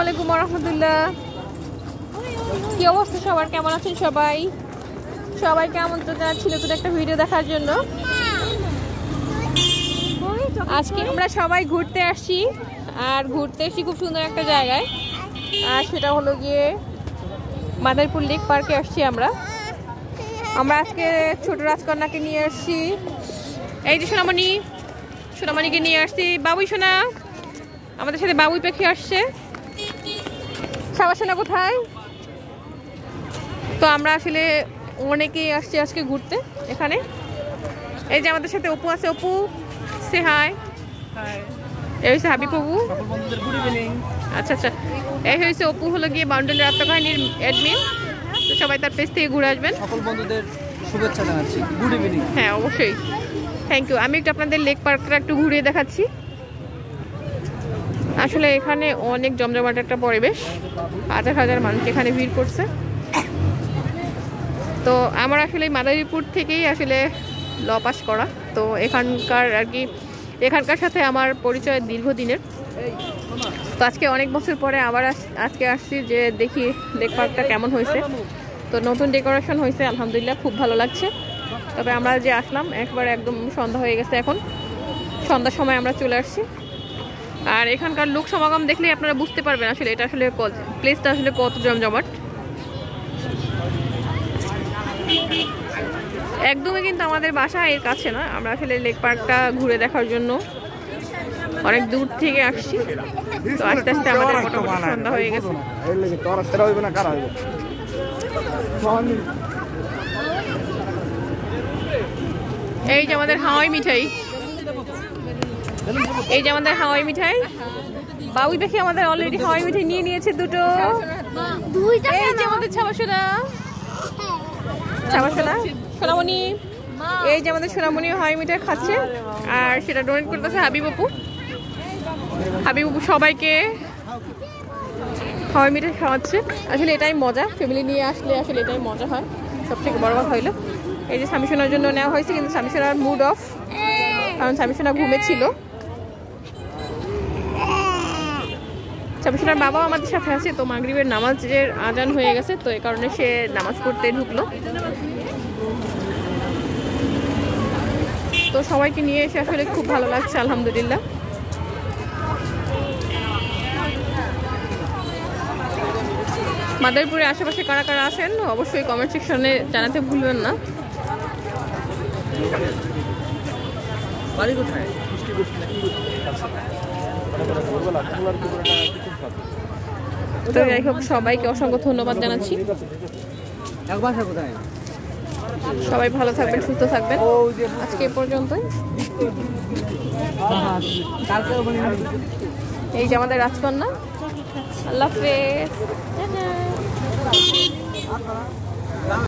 আসসালামু আলাইকুম রাহমাতুল্লাহ। কি অবস্থা সবার, কেমন আছেন সবাই? সবাইকে আমন্ত্রণ জানাচ্ছি নতুন একটা ভিডিও দেখার জন্য। আজকে আমরা সবাই ঘুরতে আসছি, আর ঘুরতে এসেছি খুব সুন্দর একটা জায়গায়, আর সেটা হলো গিয়ে মাদারীপুর লেক পার্কে আসছি আমরা আজকে ছোট রাজকন্যাকে নিয়ে আসছি। এই যে সোনামণিকে নিয়ে আসছি। বাবুই সোনা, আমাদের সাথে বাবুই পাখি আসছে। সোনা কোথায়? তো আমরা আসলে অনেকেই আসছি আজকে ঘুরতে এখানে। এই যে আমাদের সাথে অপু আছে। অপু সে হাই। এই হচ্ছে হাবিব অপু। আচ্ছা আচ্ছা, এই হয়েছে অপু, হলো গিয়ে বাউন্ডুলের আত্মকাহিনীর অ্যাডমিন। তো সবাই তার পেজ থেকে ঘুরে আসবেন। সকল বন্ধুদের শুভেচ্ছা জানাচ্ছি। Good evening. হ্যাঁ অবশ্যই, থ্যাংক ইউ। আমি একটু আপনাদের লেক পার্কটা একটু ঘুরিয়ে দেখাচ্ছি। আসলে এখানে অনেক জমজমাট একটা পরিবেশ, হাজার হাজার মানুষ এখানে ভিড় করছে। তো আমার আসলে মাদারীপুর থেকেই আসলে ল পাস করা, তো এখানকার সাথে আমার পরিচয় দীর্ঘদিনের। তো আজকে অনেক বছর পরে আবার আজকে আসছি যে দেখি লেক পার্কটা কেমন হয়েছে। তো নতুন ডেকোরেশন হয়েছে, আলহামদুলিল্লাহ খুব ভালো লাগছে। তবে আমরা যে আসলাম একদম সন্ধ্যা হয়ে গেছে, এখন সন্ধ্যার সময় আমরা চলে আসছি। আর এখানকার লোক সমাগম দেখলে আপনারা বুঝতে পারবেন আসলে এটা আসলে প্লেসটা আসলে কত জমজমাট। একদমই কিন্তু আমাদের বাসা এর কাছে না, আমরা আসলে লেক পার্কটা ঘুরে দেখার জন্য অনেক দূর থেকে আসছি। তো আস্তে আস্তে আমাদের মোটামুটি সন্ধ্যা হয়ে গেছে। এই যে আমাদের হাওয়াই মিঠাই, বাবুই দেখি আমাদের অলরেডি হাওয়াই মিঠাই নিয়ে নিয়েছে দুটো। এই যে আমাদের ছাবাসোনা সোনামণি, এই যে আমাদের সোনামণি হাওয়াই মিঠাই খাচ্ছে, আর সেটা ডোনেট করতেছে হাবিব অপু সবাইকে হাওয়াই মিঠাই খাওয়াচ্ছে। আসলে এটাই মজা, ফ্যামিলি নিয়ে আসলে আসলে এটাই মজা হয়। সব থেকে বড় কথা হইলো এই যে স্বামীসোনার জন্য নেওয়া হয়েছে, কিন্তু স্বামীসোনার মুড অফ, কারণ স্বামীসোনা ঘুমেছিল। স্বামীসোনার বাবাও আমাদের সাথে আছে। তো মাগরিবের নামাজের আজান হয়ে গেছে, তো এই কারণে সে নামাজ পড়তে ঢুকলো। তো সবাইকে নিয়ে এসে আসলে খুব ভালো লাগছে, আলহামদুলিল্লাহ। মাদারীপুরের আশেপাশে কারা কারা আছেন অবশ্যই কমেন্ট সেকশনে জানাতে ভুলবেন না। তো যাই হোক, সবাইকে অসংখ্য ধন্যবাদ জানাচ্ছি। সবাই ভালো থাকবেন, সুস্থ থাকবেন। আজকে এ পর্যন্তই। এই যে আমাদের রাজকন্যা, আল্লাহ হাফেজ।